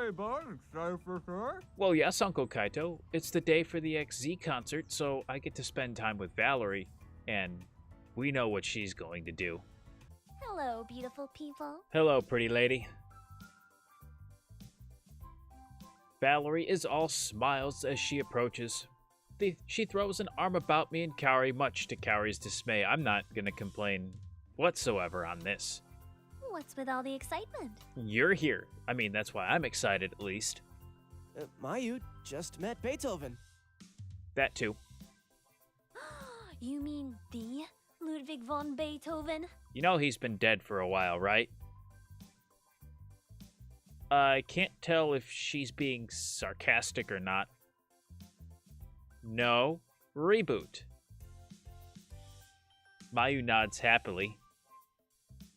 Hey, bud, excited for sure? Well, yes, Uncle Kaito. It's the day for the Ex Zee concert, so I get to spend time with Valerie, and we know what she's going to do. Hello, beautiful people. Hello, pretty lady. Valerie is all smiles as she approaches. She throws an arm about me and Kaori, much to Kaori's dismay. I'm not gonna complain whatsoever on this. What's with all the excitement? You're here. I mean, that's why I'm excited, at least. Mayu just met Beethoven. That too. You mean the Ludwig von Beethoven? You know he's been dead for a while, right? I can't tell if she's being sarcastic or not. No. Reboot. Mayu nods happily.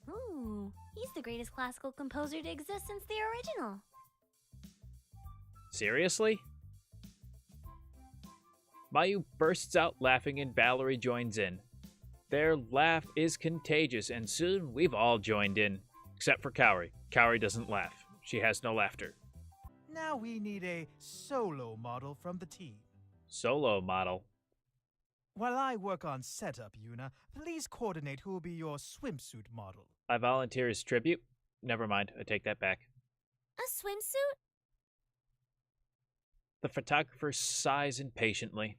Ooh, he's the greatest classical composer to exist since the original. Seriously? Mayu bursts out laughing and Valerie joins in. Their laugh is contagious, and soon we've all joined in. Except for Kaori. Kaori doesn't laugh. She has no laughter. Now we need a solo model from the team. Solo model. While I work on setup, Yuna, please coordinate who will be your swimsuit model. I volunteer as tribute. Never mind, I take that back. A swimsuit? The photographer sighs impatiently.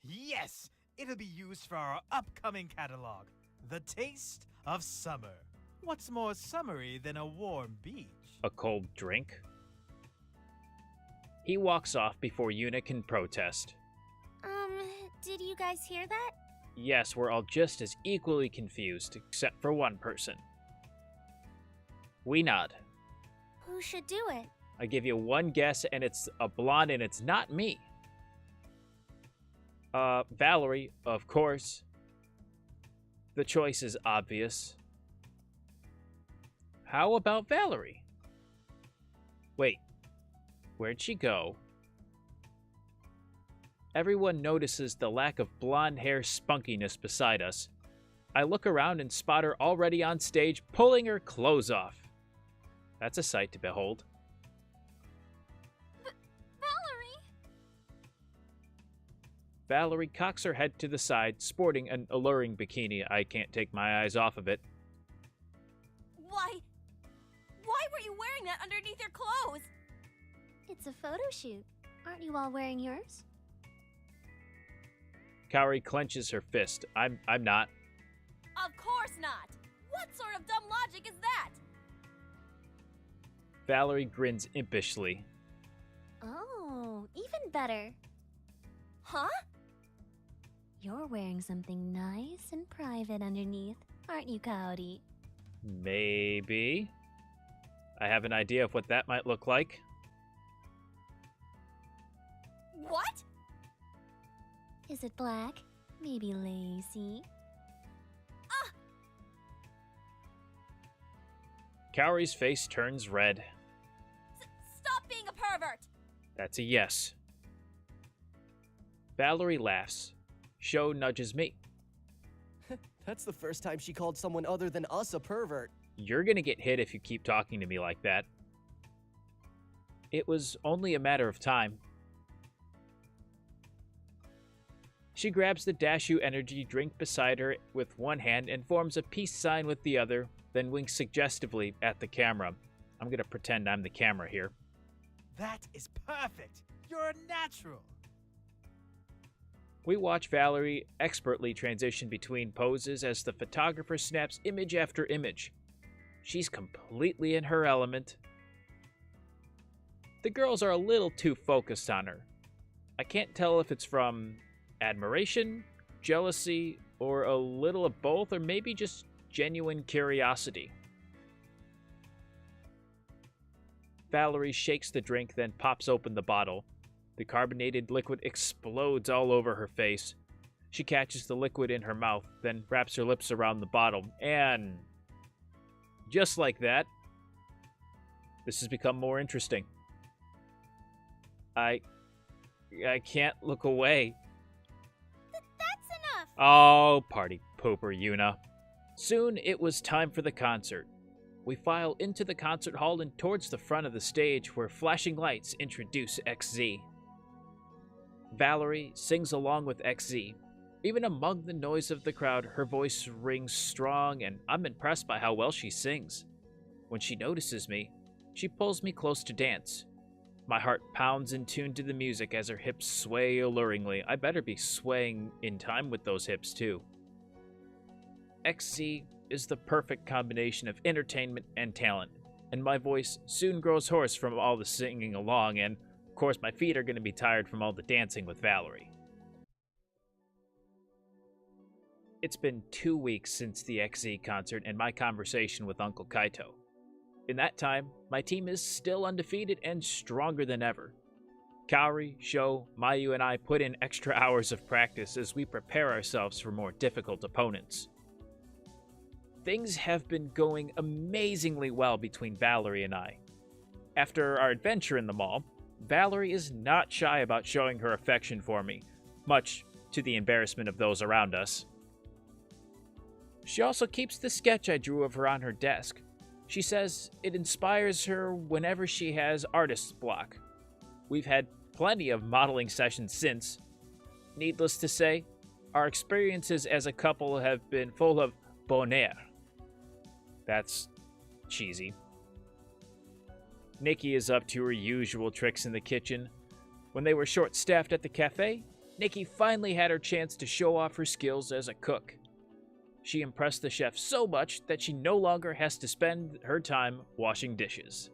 Yes! It'll be used for our upcoming catalog, The Taste of Summer. What's more summery than a warm beach? A cold drink? He walks off before Yuna can protest. Did you guys hear that? Yes, we're all just as equally confused, except for one person. We nod. Who should do it? I give you one guess, and it's a blonde, and it's not me. Valerie, of course. The choice is obvious. How about Valerie? Wait, where'd she go? Everyone notices the lack of blonde hair spunkiness beside us. I look around and spot her already on stage, pulling her clothes off. That's a sight to behold. Valerie! Valerie cocks her head to the side, sporting an alluring bikini. I can't take my eyes off of it. Why were you wearing that underneath your clothes? It's a photo shoot. Aren't you all wearing yours? Kaori clenches her fist. I'm not. Of course not. What sort of dumb logic is that? Valerie grins impishly. Oh, even better. Huh? You're wearing something nice and private underneath, aren't you, Kaori? Maybe. I have an idea of what that might look like. What? Is it black? Maybe lacy? Kaori's face turns red. Stop being a pervert! That's a yes. Valerie laughs. Sho nudges me. That's the first time she called someone other than us a pervert. You're gonna get hit if you keep talking to me like that. It was only a matter of time. She grabs the Dashu energy drink beside her with one hand and forms a peace sign with the other, then winks suggestively at the camera. I'm gonna pretend I'm the camera here. That is perfect! You're a natural! We watch Valerie expertly transition between poses as the photographer snaps image after image. She's completely in her element. The girls are a little too focused on her. I can't tell if it's from admiration, jealousy, or a little of both, or maybe just genuine curiosity. Valerie shakes the drink, then pops open the bottle. The carbonated liquid explodes all over her face. She catches the liquid in her mouth, then wraps her lips around the bottle, and just like that, this has become more interesting. I can't look away. That's enough! Oh, party pooper, Yuna. Soon it was time for the concert. we file into the concert hall and towards the front of the stage where flashing lights introduce Ex Zee. Valerie sings along with Ex Zee. Even among the noise of the crowd, her voice rings strong, and I'm impressed by how well she sings. When she notices me, she pulls me close to dance. My heart pounds in tune to the music as her hips sway alluringly. I better be swaying in time with those hips too. Ex Zee is the perfect combination of entertainment and talent, and my voice soon grows hoarse from all the singing along, and of course my feet are going to be tired from all the dancing with Valerie. It's been 2 weeks since the Ex Zee concert and my conversation with Uncle Kaito. In that time, my team is still undefeated and stronger than ever. Kaori, Sho, Mayu, and I put in extra hours of practice as we prepare ourselves for more difficult opponents. Things have been going amazingly well between Valerie and I. After our adventure in the mall, Valerie is not shy about showing her affection for me, much to the embarrassment of those around us. She also keeps the sketch I drew of her on her desk. She says it inspires her whenever she has artist's block. We've had plenty of modeling sessions since. Needless to say, our experiences as a couple have been full of bonheur. That's cheesy. Nikki is up to her usual tricks in the kitchen. When they were short-staffed at the cafe, Nikki finally had her chance to show off her skills as a cook. She impressed the chef so much that she no longer has to spend her time washing dishes.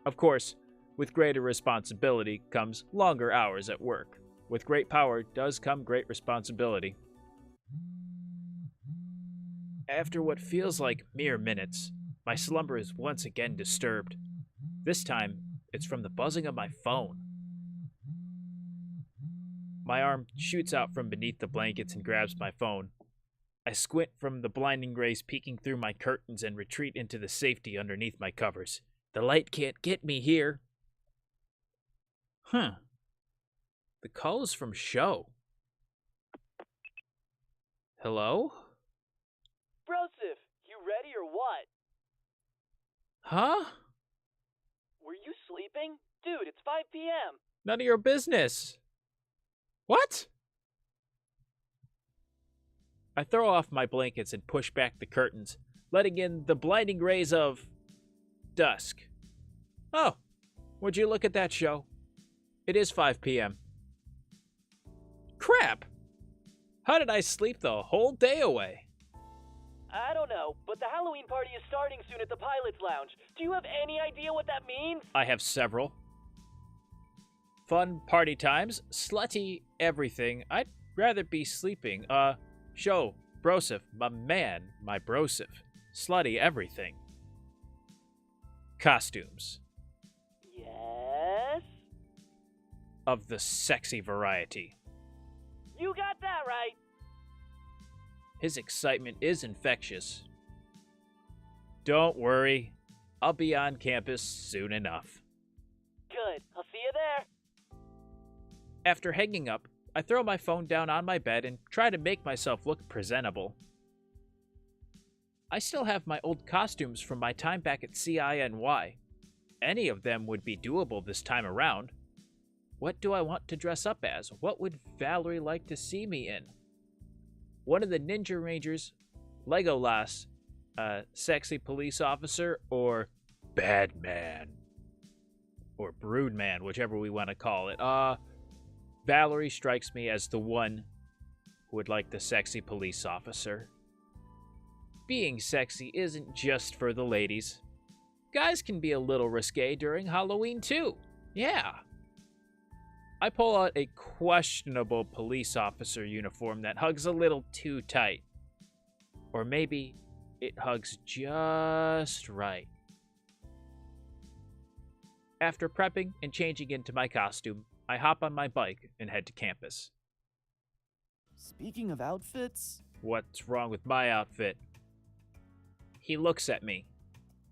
Of course, with greater responsibility comes longer hours at work. With great power does come great responsibility. After what feels like mere minutes, my slumber is once again disturbed. This time, it's from the buzzing of my phone. My arm shoots out from beneath the blankets and grabs my phone. I squint from the blinding rays peeking through my curtains and retreat into the safety underneath my covers. The light can't get me here. The call is from Sho. Hello? Broseph, you ready or what? Huh? Were you sleeping? Dude, it's 5 p.m. None of your business. What? I throw off my blankets and push back the curtains, letting in the blinding rays of dusk. Oh, would you look at that, Sho? It is 5 p.m. Crap! How did I sleep the whole day away? I don't know, but the Halloween party is starting soon at the Pilot's Lounge. Do you have any idea what that means? I have several. Fun party times, slutty everything. I'd rather be sleeping. Sho, Broseph, my man, my Broseph. Slutty everything. Costumes. Yes? Of the sexy variety. You got that right. His excitement is infectious. Don't worry, I'll be on campus soon enough. Good, I'll see you there. After hanging up, I throw my phone down on my bed and try to make myself look presentable. I still have my old costumes from my time back at CINY. Any of them would be doable this time around. What do I want to dress up as? What would Valerie like to see me in? One of the Ninja Rangers, Legolas, sexy police officer, or bad man? Or brood man, whichever we want to call it. Valerie strikes me as the one who would like the sexy police officer. Being sexy isn't just for the ladies. Guys can be a little risque during Halloween too. Yeah. I pull out a questionable police officer uniform that hugs a little too tight. Or maybe it hugs just right. After prepping and changing into my costume, I hop on my bike and head to campus. Speaking of outfits, What's wrong with my outfit? He looks at me.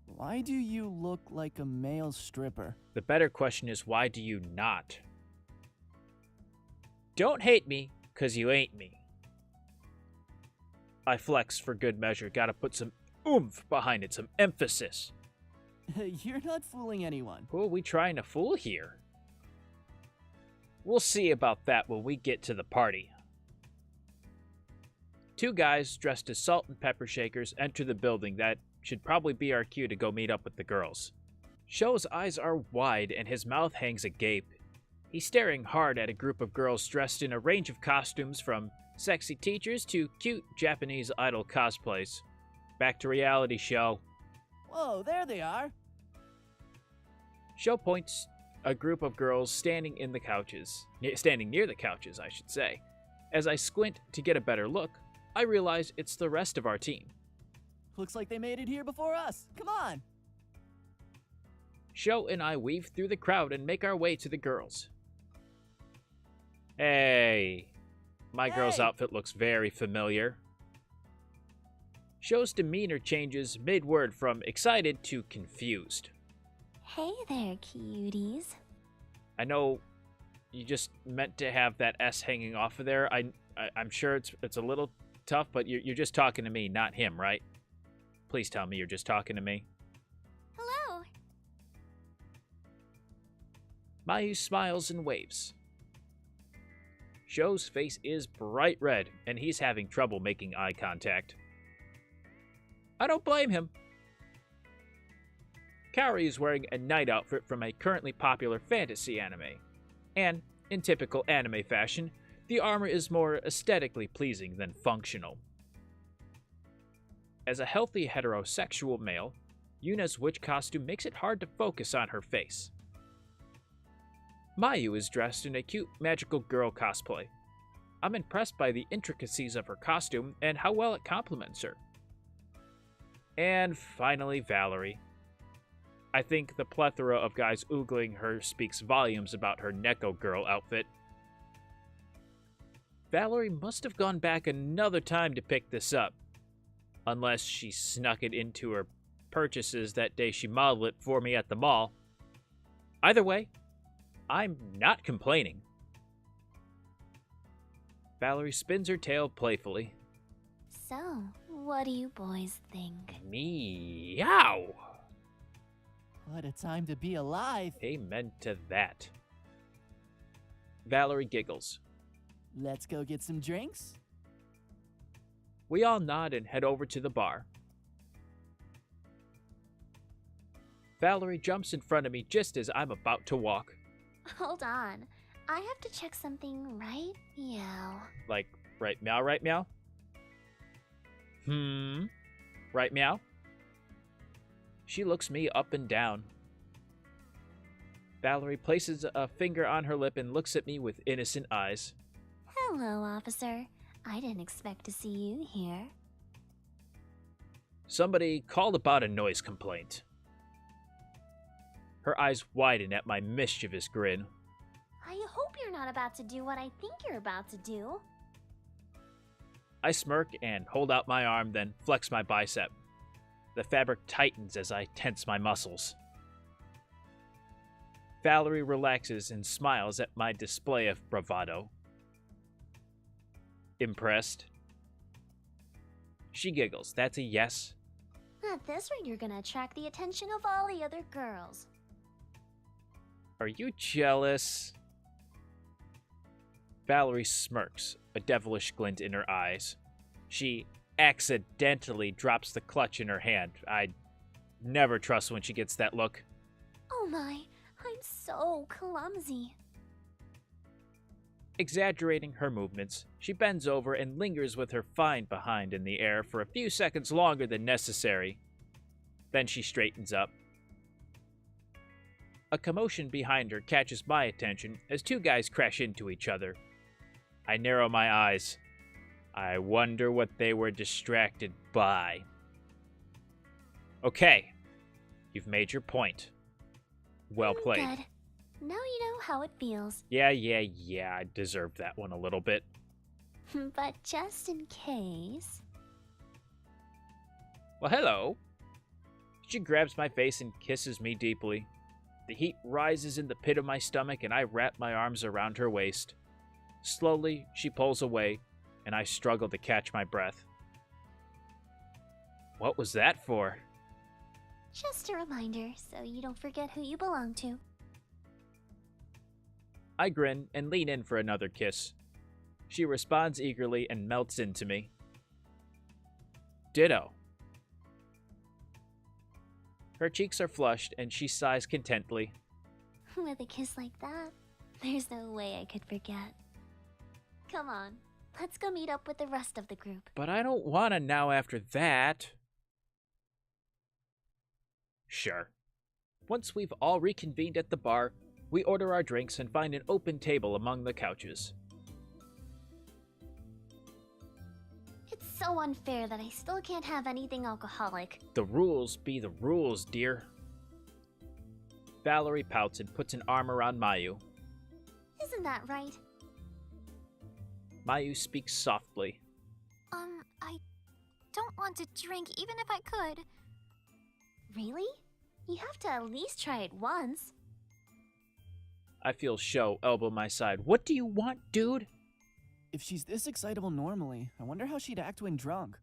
why do you look like a male stripper? The better question is, why do you not? Don't hate me, 'cause you ain't me. I flex for good measure. Gotta put some oomph behind it, some emphasis. You're not fooling anyone. Who are we trying to fool here? We'll see about that when we get to the party. Two guys dressed as salt and pepper shakers enter the building. That should probably be our cue to go meet up with the girls. Sho's eyes are wide and his mouth hangs agape. He's staring hard at a group of girls dressed in a range of costumes from sexy teachers to cute Japanese idol cosplays. Back to reality, Sho. Whoa, there they are. Sho points a group of girls standing near the couches, I should say. As I squint to get a better look, I realize it's the rest of our team. Looks like they made it here before us. Come on. Sho and I weave through the crowd and make our way to the girls. Hey. My girl's outfit looks very familiar. Sho's demeanor changes mid-word from excited to confused. Hey there, cuties. I know you just meant to have that S hanging off of there. I'm sure it's a little tough, but you're just talking to me, not him, right? Please tell me you're just talking to me. Hello. Mayu smiles and waves. Sho's face is bright red, and he's having trouble making eye contact. I don't blame him. Kaori is wearing a night outfit from a currently popular fantasy anime, and, in typical anime fashion, the armor is more aesthetically pleasing than functional. As a healthy heterosexual male, Yuna's witch costume makes it hard to focus on her face. Mayu is dressed in a cute magical girl cosplay. I'm impressed by the intricacies of her costume and how well it complements her. And finally, Valerie. I think the plethora of guys oogling her speaks volumes about her Neko girl outfit. Valerie must have gone back another time to pick this up, unless she snuck it into her purchases that day she modeled it for me at the mall. Either way, I'm not complaining. Valerie spins her tail playfully. So, what do you boys think? Meow! What a time to be alive. Amen to that. Valerie giggles. Let's go get some drinks. We all nod and head over to the bar. Valerie jumps in front of me just as I'm about to walk. Hold on. I have to check something right meow. Like, right meow, right meow? Right meow? She looks me up and down. Valerie places a finger on her lip and looks at me with innocent eyes. Hello, officer. I didn't expect to see you here. Somebody called about a noise complaint. Her eyes widen at my mischievous grin. I hope you're not about to do what I think you're about to do. I smirk and hold out my arm, then flex my bicep. The fabric tightens as I tense my muscles. Valerie relaxes and smiles at my display of bravado. Impressed? She giggles. That's a yes. At this rate, you're gonna attract the attention of all the other girls. Are you jealous? Valerie smirks, a devilish glint in her eyes. She accidentally drops the clutch in her hand. I never trust when she gets that look. Oh my, I'm so clumsy. Exaggerating her movements, she bends over and lingers with her fine behind in the air for a few seconds longer than necessary. Then she straightens up. A commotion behind her catches my attention as two guys crash into each other. I narrow my eyes. I wonder what they were distracted by. Okay, you've made your point. Well played. Good. Now you know how it feels. Yeah, I deserved that one a little bit. But just in case... Well, hello. She grabs my face and kisses me deeply. The heat rises in the pit of my stomach and I wrap my arms around her waist. Slowly, she pulls away, and I struggle to catch my breath. What was that for? Just a reminder, so you don't forget who you belong to. I grin and lean in for another kiss. She responds eagerly and melts into me. Ditto. Her cheeks are flushed and she sighs contently. With a kiss like that, there's no way I could forget. Come on, let's go meet up with the rest of the group. But I don't wanna now after that. Sure. Once we've all reconvened at the bar, we order our drinks and find an open table among the couches. It's so unfair that I still can't have anything alcoholic. The rules be the rules, dear. Valerie pouts and puts an arm around Mayu. Isn't that right? Mayu speaks softly. I don't want to drink even if I could. Really? You have to at least try it once. I feel Sho elbow my side. What do you want, dude? If she's this excitable normally, I wonder how she'd act when drunk.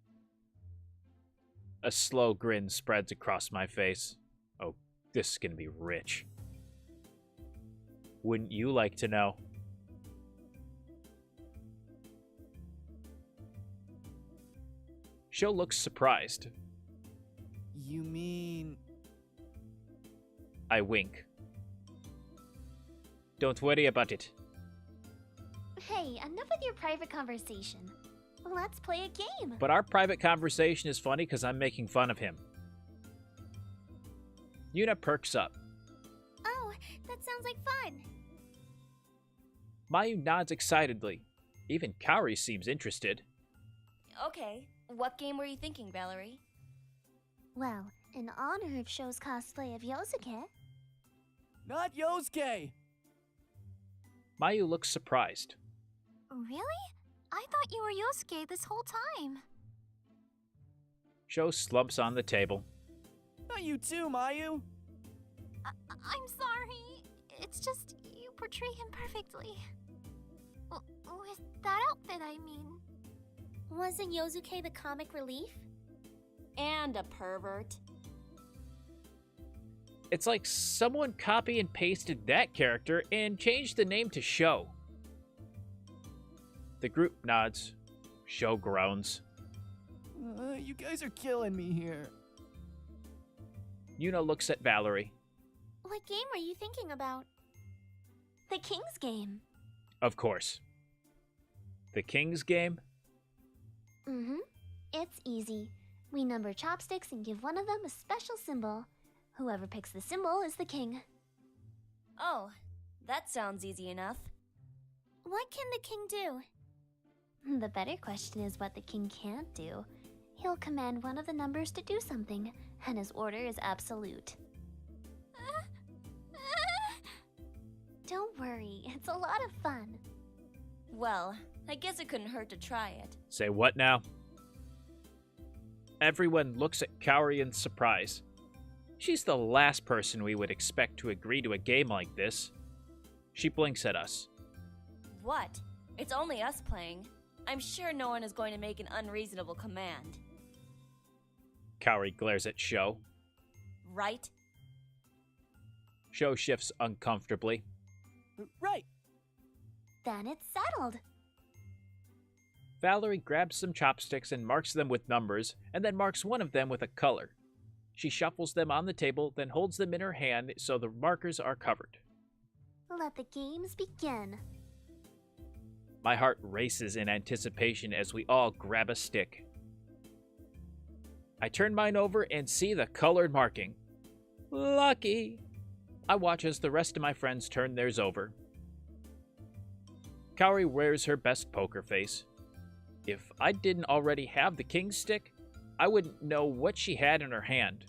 A slow grin spreads across my face. Oh, this is gonna be rich. Wouldn't you like to know? Sho looks surprised. You mean... I wink. Don't worry about it. Hey, enough with your private conversation. Let's play a game. But our private conversation is funny because I'm making fun of him. Yuna perks up. Oh, that sounds like fun. Mayu nods excitedly. Even Kaori seems interested. Okay, what game were you thinking, Valerie? Well, in honor of Sho's cosplay of Yosuke. Not Yosuke! Mayu looks surprised. Really? I thought you were Yosuke this whole time. Sho slumps on the table. Not you too, Mayu! I'm sorry. It's just you portray him perfectly. With that outfit, I mean. Wasn't Yosuke the comic relief? And a pervert. It's like someone copy and pasted that character and changed the name to Sho. The group nods. Sho groans. You guys are killing me here. Yuna looks at Valerie. What game were you thinking about? The King's Game. Of course. The King's Game? Mm-hmm. It's easy. We number chopsticks and give one of them a special symbol. Whoever picks the symbol is the king. Oh, that sounds easy enough. What can the king do? The better question is what the king can't do. He'll command one of the numbers to do something, and his order is absolute. Don't worry, it's a lot of fun. Well, I guess it couldn't hurt to try it. Say what now? Everyone looks at Kaori in surprise. She's the last person we would expect to agree to a game like this. She blinks at us. What? It's only us playing. I'm sure no one is going to make an unreasonable command. Kaori glares at Sho. Right? Sho shifts uncomfortably. Right! Then it's settled. Valerie grabs some chopsticks and marks them with numbers, and then marks one of them with a color. She shuffles them on the table, then holds them in her hand so the markers are covered. Let the games begin. My heart races in anticipation as we all grab a stick. I turn mine over and see the colored marking. Lucky! I watch as the rest of my friends turn theirs over. Kaori wears her best poker face. If I didn't already have the king's stick, I wouldn't know what she had in her hand.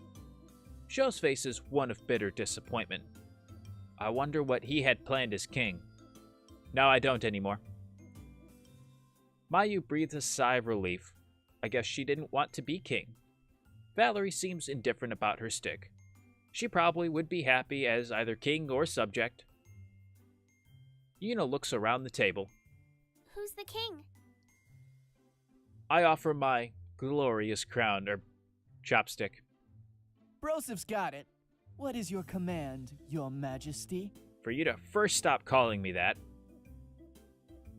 Sho's face is one of bitter disappointment. I wonder what he had planned as king. No, I don't anymore. Mayu breathes a sigh of relief. I guess she didn't want to be king. Valerie seems indifferent about her stick. She probably would be happy as either king or subject. Yuna looks around the table. Who's the king? I offer my glorious crown, chopstick. Brosif's got it. What is your command, Your Majesty? For you to first stop calling me that.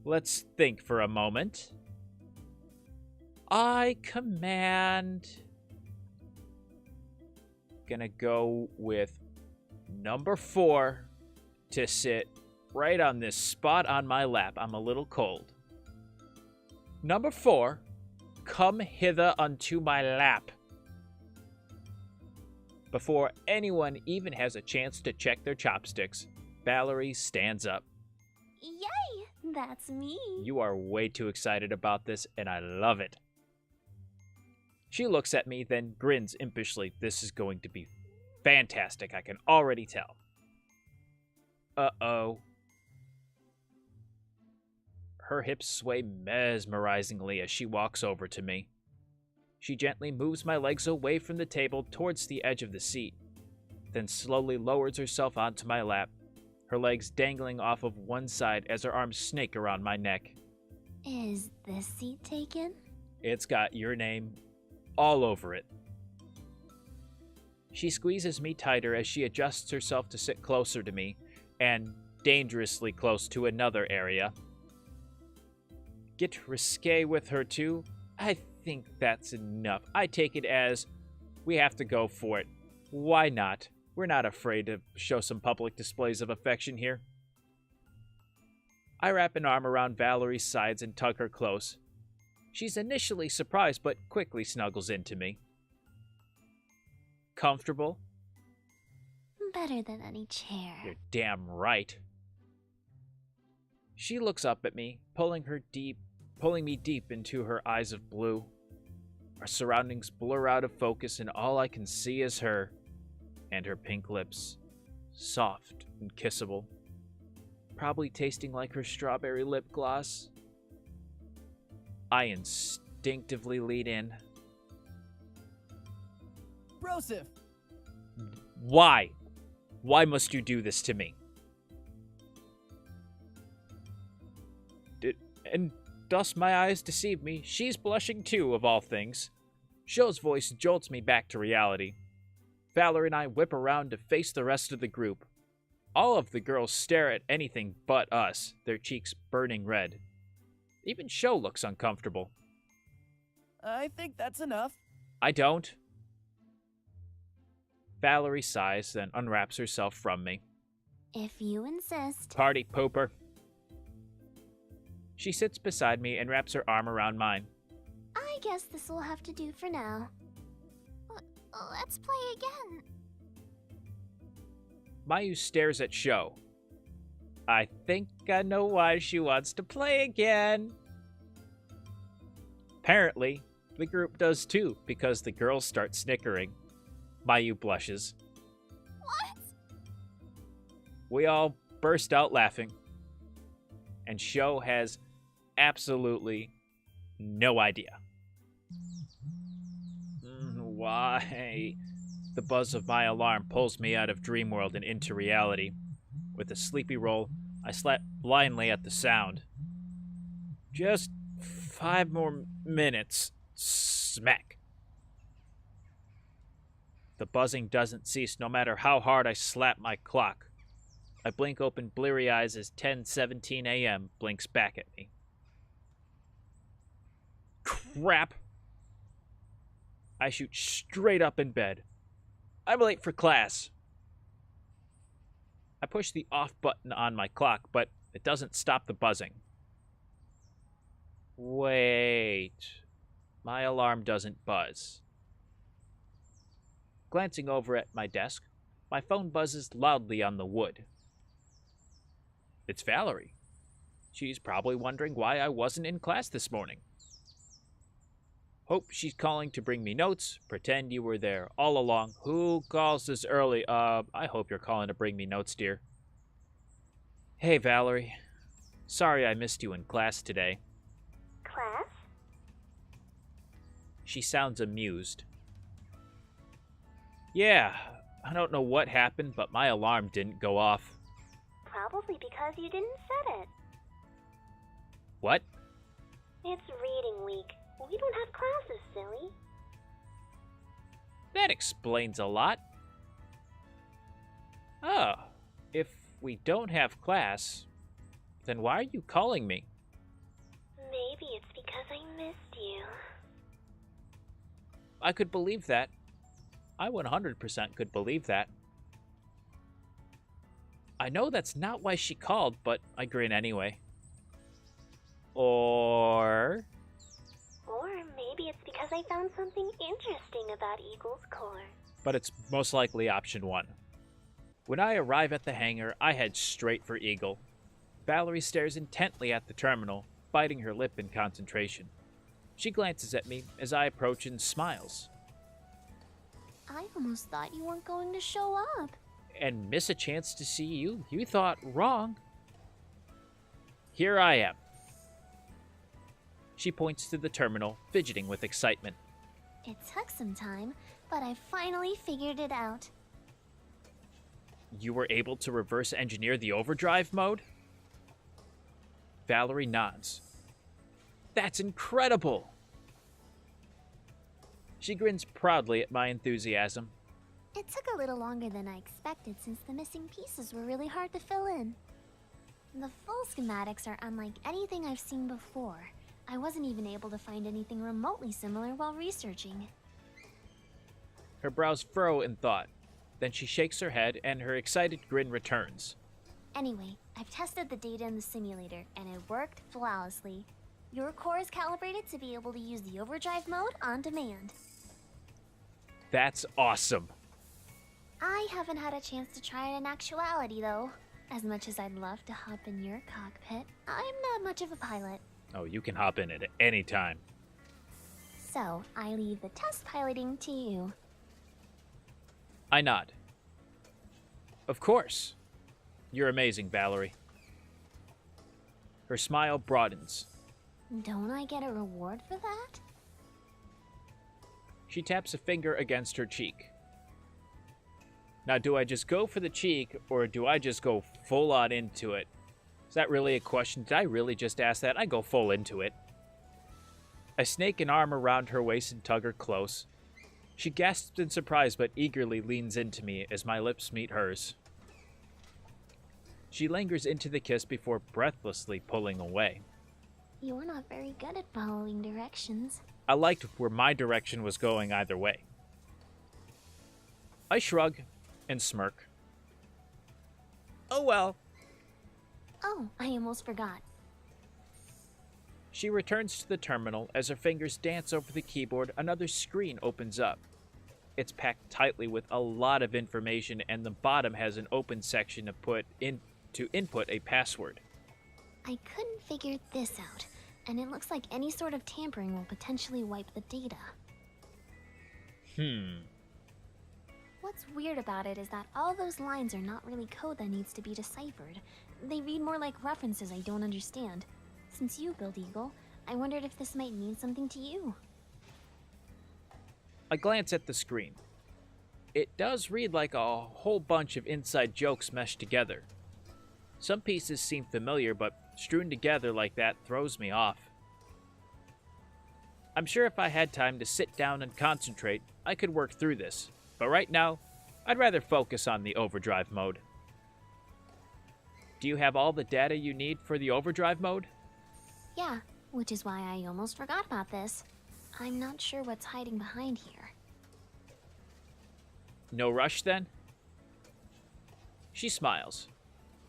Let's think for a moment. I command... Gonna go with number 4 to sit right on this spot on my lap. I'm a little cold. Number 4, come hither unto my lap. Before anyone even has a chance to check their chopsticks, Valerie stands up. Yay! That's me. You are way too excited about this, and I love it. She looks at me, then grins impishly. This is going to be fantastic, I can already tell. Uh-oh. Her hips sway mesmerizingly as she walks over to me. She gently moves my legs away from the table towards the edge of the seat, then slowly lowers herself onto my lap, her legs dangling off of one side as her arms snake around my neck. Is this seat taken? It's got your name all over it. She squeezes me tighter as she adjusts herself to sit closer to me, and dangerously close to another area. Get risque with her too? I think that's enough. I take it as we have to go for it. Why not? We're not afraid to show some public displays of affection here. I wrap an arm around Valerie's sides and tug her close. She's initially surprised, but quickly snuggles into me. Comfortable? Better than any chair. You're damn right. She looks up at me, pulling me deep into her eyes of blue. Our surroundings blur out of focus, and all I can see is her, and her pink lips, soft and kissable, probably tasting like her strawberry lip gloss. I instinctively lead in. Brosif! Why? Why must you do this to me? And does my eyes deceive me? She's blushing too, of all things. Sho's voice jolts me back to reality. Valerie and I whip around to face the rest of the group. All of the girls stare at anything but us, their cheeks burning red. Even Sho looks uncomfortable. I think that's enough. I don't. Valerie sighs, then unwraps herself from me. If you insist. Party pooper. She sits beside me and wraps her arm around mine. I guess this will have to do for now. Let's play again. Mayu stares at Sho. I think I know why she wants to play again. Apparently, the group does too, because the girls start snickering. Mayu blushes. What? We all burst out laughing. And Sho has absolutely no idea. Why? The buzz of my alarm pulls me out of dream world and into reality. With a sleepy roll, I slap blindly at the sound. Just 5 more minutes. Smack. The buzzing doesn't cease no matter how hard I slap my clock. I blink open bleary eyes as 10:17 a.m. blinks back at me. Crap! I shoot straight up in bed. I'm late for class. I push the off button on my clock, but it doesn't stop the buzzing. Wait. My alarm doesn't buzz. Glancing over at my desk, my phone buzzes loudly on the wood. It's Valerie. She's probably wondering why I wasn't in class this morning. Hope she's calling to bring me notes. Pretend you were there all along. Who calls this early? I hope you're calling to bring me notes, dear. Hey, Valerie. Sorry I missed you in class today. Class? She sounds amused. Yeah, I don't know what happened, but my alarm didn't go off. Probably because you didn't set it. What? It's reading week. We don't have classes, silly. That explains a lot. Oh, if we don't have class, then why are you calling me? Maybe it's because I missed you. I could believe that. I 100% could believe that. I know that's not why she called, but I grin anyway. Or Maybe it's because I found something interesting about Eagle's core. but it's most likely option 1. When I arrive at the hangar, I head straight for Eagle. Valerie stares intently at the terminal, biting her lip in concentration. She glances at me as I approach and smiles. I almost thought you weren't going to show up. And miss a chance to see you? You thought wrong. Here I am. She points to the terminal, fidgeting with excitement. It took some time, but I finally figured it out. You were able to reverse engineer the overdrive mode? Valerie nods. That's incredible! She grins proudly at my enthusiasm. It took a little longer than I expected since the missing pieces were really hard to fill in. The full schematics are unlike anything I've seen before. I wasn't even able to find anything remotely similar while researching. Her brows furrow in thought. Then she shakes her head and her excited grin returns. Anyway, I've tested the data in the simulator, and it worked flawlessly. Your core is calibrated to be able to use the overdrive mode on demand. That's awesome. I haven't had a chance to try it in actuality, though. As much as I'd love to hop in your cockpit, I'm not much of a pilot. Oh, you can hop in at any time. So, I leave the test piloting to you. I nod. Of course. You're amazing, Valerie. Her smile broadens. Don't I get a reward for that? She taps a finger against her cheek. Now, do I just go for the cheek, or do I just go full on into it? Is that really a question? Did I really just ask that? I go full into it. I snake an arm around her waist and tug her close. She gasps in surprise but eagerly leans into me as my lips meet hers. She lingers into the kiss before breathlessly pulling away. You're not very good at following directions. I liked where my direction was going either way. I shrug and smirk. Oh well. Oh, I almost forgot. She returns to the terminal. As her fingers dance over the keyboard, another screen opens up. It's packed tightly with a lot of information, and the bottom has an open section to input a password. I couldn't figure this out, and it looks like any sort of tampering will potentially wipe the data. What's weird about it is that all those lines are not really code that needs to be deciphered. They read more like references I don't understand. Since you build Eagle, I wondered if this might mean something to you. I glance at the screen. It does read like a whole bunch of inside jokes meshed together. Some pieces seem familiar, but strewn together like that throws me off. I'm sure if I had time to sit down and concentrate, I could work through this. But right now, I'd rather focus on the overdrive mode. Do you have all the data you need for the overdrive mode? Yeah, which is why I almost forgot about this. I'm not sure what's hiding behind here. No rush then? She smiles.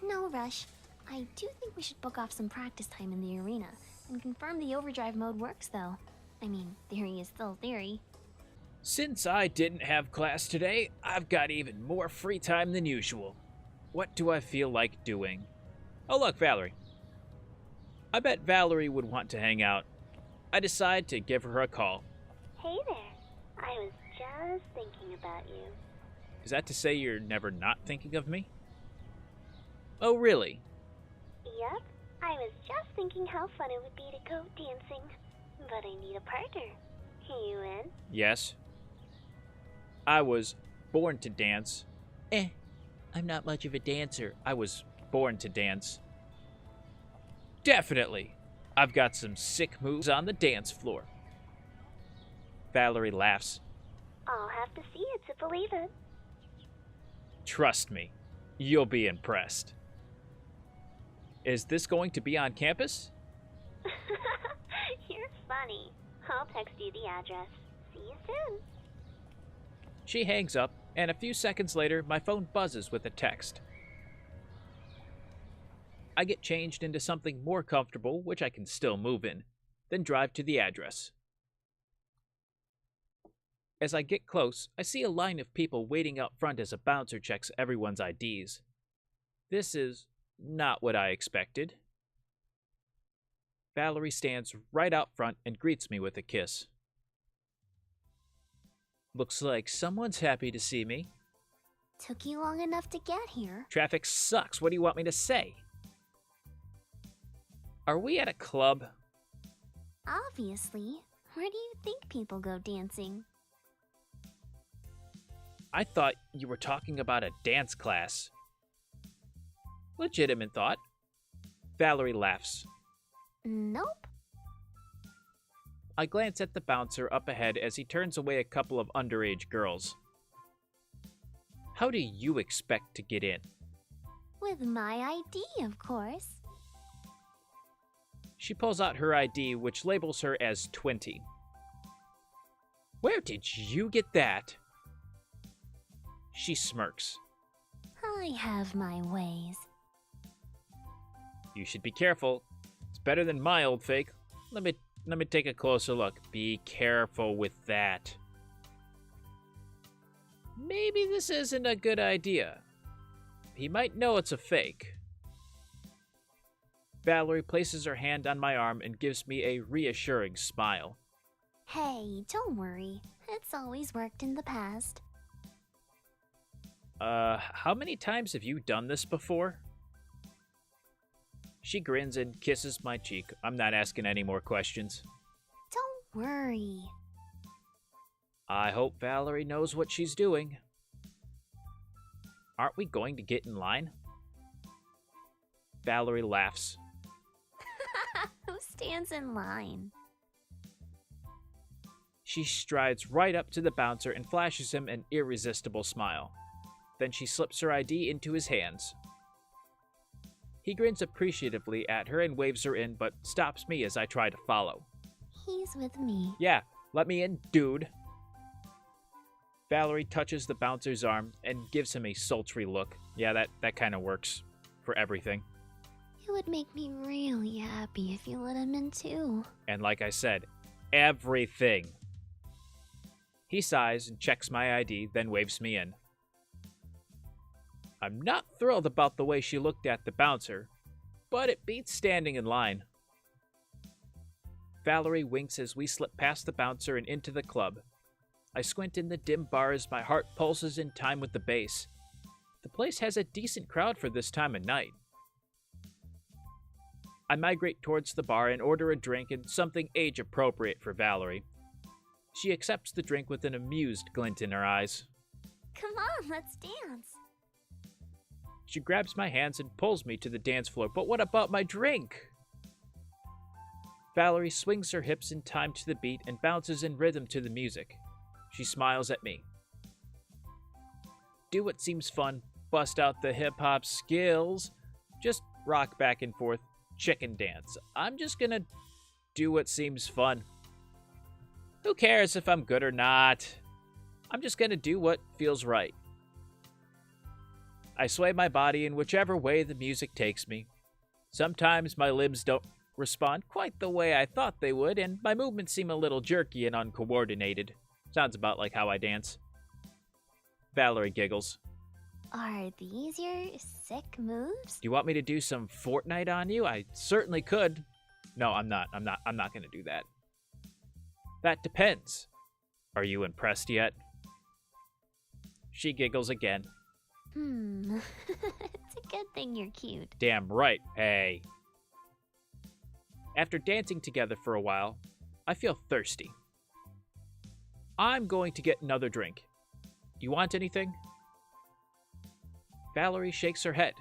No rush. I do think we should book off some practice time in the arena and confirm the overdrive mode works, though. I mean, theory is still theory. Since I didn't have class today, I've got even more free time than usual. What do I feel like doing? Oh look, Valerie. I bet Valerie would want to hang out. I decide to give her a call. Hey there. I was just thinking about you. Is that to say you're never not thinking of me? Oh, really? Yep. I was just thinking how fun it would be to go dancing. But I need a partner. You in? Yes. I was born to dance. I'm not much of a dancer. I was born to dance. Definitely. I've got some sick moves on the dance floor. Valerie laughs. I'll have to see it to believe it. Trust me, you'll be impressed. Is this going to be on campus? You're funny. I'll text you the address. See you soon. She hangs up, and a few seconds later, my phone buzzes with a text. I get changed into something more comfortable, which I can still move in, then drive to the address. As I get close, I see a line of people waiting out front as a bouncer checks everyone's IDs. This is not what I expected. Valerie stands right out front and greets me with a kiss. Looks like someone's happy to see me. Took you long enough to get here. Traffic sucks. What do you want me to say? Are we at a club? Obviously. Where do you think people go dancing? I thought you were talking about a dance class. Legitimate thought. Valerie laughs. Nope. I glance at the bouncer up ahead as he turns away a couple of underage girls. How do you expect to get in? With my ID, of course. She pulls out her ID, which labels her as 20. Where did you get that? She smirks. I have my ways. You should be careful. It's better than my old fake. Let me take a closer look. Be careful with that. Maybe this isn't a good idea. He might know it's a fake. Valerie places her hand on my arm and gives me a reassuring smile. Hey, don't worry. It's always worked in the past. How many times have you done this before? She grins and kisses my cheek. I'm not asking any more questions. Don't worry. I hope Valerie knows what she's doing. Aren't we going to get in line? Valerie laughs. Who stands in line? She strides right up to the bouncer and flashes him an irresistible smile. Then she slips her ID into his hands. He grins appreciatively at her and waves her in, but stops me as I try to follow. He's with me. Yeah, let me in, dude. Valerie touches the bouncer's arm and gives him a sultry look. Yeah, that kind of works for everything. It would make me really happy if you let him in too. And like I said, everything. He sighs and checks my ID, then waves me in. I'm not thrilled about the way she looked at the bouncer, but it beats standing in line. Valerie winks as we slip past the bouncer and into the club. I squint in the dim bar as my heart pulses in time with the bass. The place has a decent crowd for this time of night. I migrate towards the bar and order a drink and something age-appropriate for Valerie. She accepts the drink with an amused glint in her eyes. Come on, let's dance. She grabs my hands and pulls me to the dance floor. But what about my drink? Valerie swings her hips in time to the beat and bounces in rhythm to the music. She smiles at me. Do what seems fun, bust out the hip-hop skills, just rock back and forth, chicken dance. I'm just gonna do what seems fun. Who cares if I'm good or not? I'm just gonna do what feels right. I sway my body in whichever way the music takes me. Sometimes my limbs don't respond quite the way I thought they would, and my movements seem a little jerky and uncoordinated. Sounds about like how I dance. Valerie giggles. Are these your sick moves? Do you want me to do some Fortnite on you? I certainly could. No, I'm not gonna do that. That depends. Are you impressed yet? She giggles again. It's a good thing you're cute. Damn right, hey. After dancing together for a while, I feel thirsty. I'm going to get another drink. You want anything? Valerie shakes her head.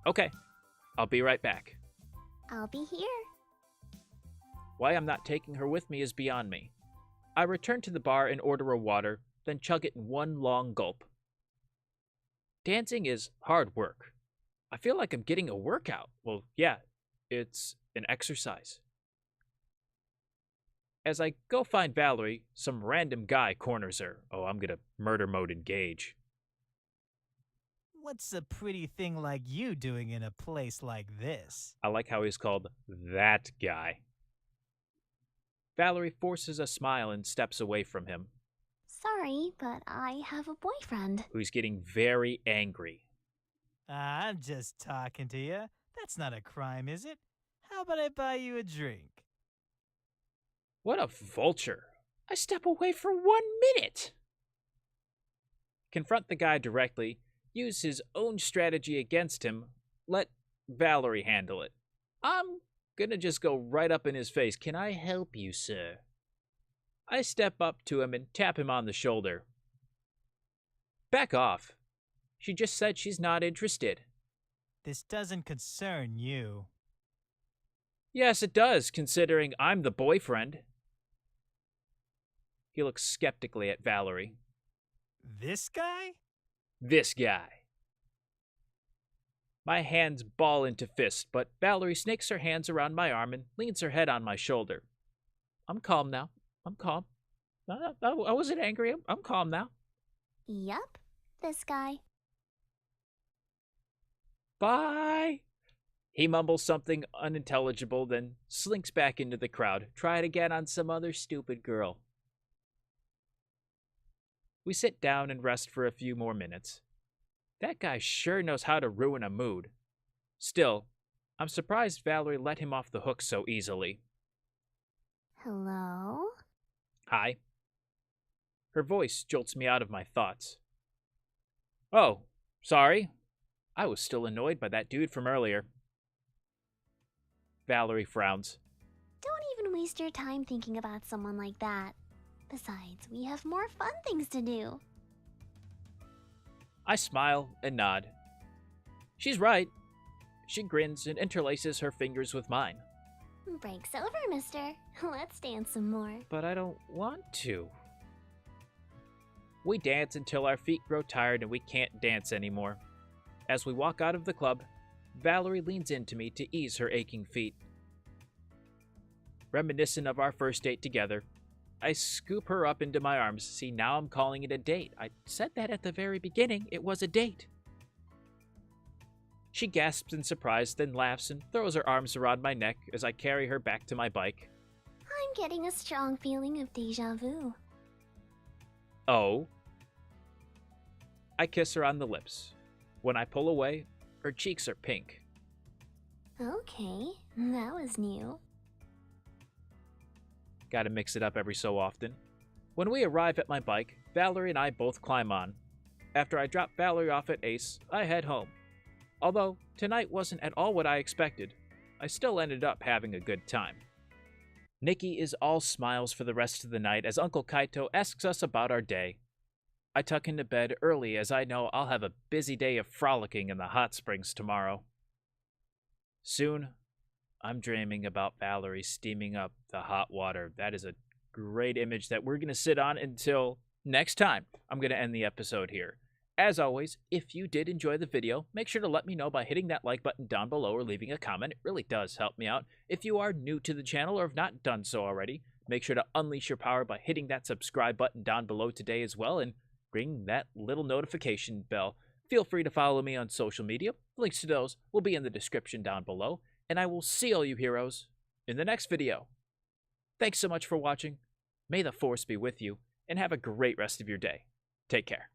Okay, I'll be right back. I'll be here. Why I'm not taking her with me is beyond me. I return to the bar and order a water, then chug it in one long gulp. Dancing is hard work. I feel like I'm getting a workout. Well, yeah, it's an exercise. As I go find Valerie, some random guy corners her. Oh, I'm gonna murder mode engage. What's a pretty thing like you doing in a place like this? I like how he's called that guy. Valerie forces a smile and steps away from him, Sorry, but I have a boyfriend. who's getting very angry. I'm just talking to you. That's not a crime, is it? How about I buy you a drink? What a vulture. I step away for 1 minute. Confront the guy directly, use his own strategy against him, let Valerie handle it. I'm gonna just go right up in his face. Can I help you, sir? I step up to him and tap him on the shoulder. Back off. She just said she's not interested. This doesn't concern you. Yes, it does, considering I'm the boyfriend. He looks skeptically at Valerie. This guy? This guy. My hands ball into fists, but Valerie snakes her hands around my arm and leans her head on my shoulder. I'm calm now. I'm calm. I wasn't angry. I'm calm now. Yup, this guy. Bye. He mumbles something unintelligible, then slinks back into the crowd. Try it again on some other stupid girl. We sit down and rest for a few more minutes. That guy sure knows how to ruin a mood. Still, I'm surprised Valerie let him off the hook so easily. Hello? Hi. Her voice jolts me out of my thoughts. Oh, sorry. I was still annoyed by that dude from earlier. Valerie frowns. Don't even waste your time thinking about someone like that. Besides, we have more fun things to do. I smile and nod. She's right. She grins and interlaces her fingers with mine. Break's over, mister. Let's dance some more. But I don't want to. We dance until our feet grow tired and we can't dance anymore. As we walk out of the club, Valerie leans into me to ease her aching feet. Reminiscent of our first date together, I scoop her up into my arms. See, now I'm calling it a date. I said that at the very beginning. It was a date. She gasps in surprise, then laughs and throws her arms around my neck as I carry her back to my bike. I'm getting a strong feeling of deja vu. Oh. I kiss her on the lips. When I pull away, her cheeks are pink. Okay, that was new. Gotta mix it up every so often. When we arrive at my bike, Valerie and I both climb on. After I drop Valerie off at Ace, I head home. Although tonight wasn't at all what I expected, I still ended up having a good time. Nikki is all smiles for the rest of the night as Uncle Kaito asks us about our day. I tuck into bed early as I know I'll have a busy day of frolicking in the hot springs tomorrow. Soon, I'm dreaming about Valerie steaming up the hot water. That is a great image that we're going to sit on until next time. I'm going to end the episode here. As always, if you did enjoy the video, make sure to let me know by hitting that like button down below or leaving a comment. It really does help me out. If you are new to the channel or have not done so already, make sure to unleash your power by hitting that subscribe button down below today as well and ring that little notification bell. Feel free to follow me on social media. Links to those will be in the description down below. And I will see all you heroes in the next video. Thanks so much for watching. May the Force be with you, and have a great rest of your day. Take care.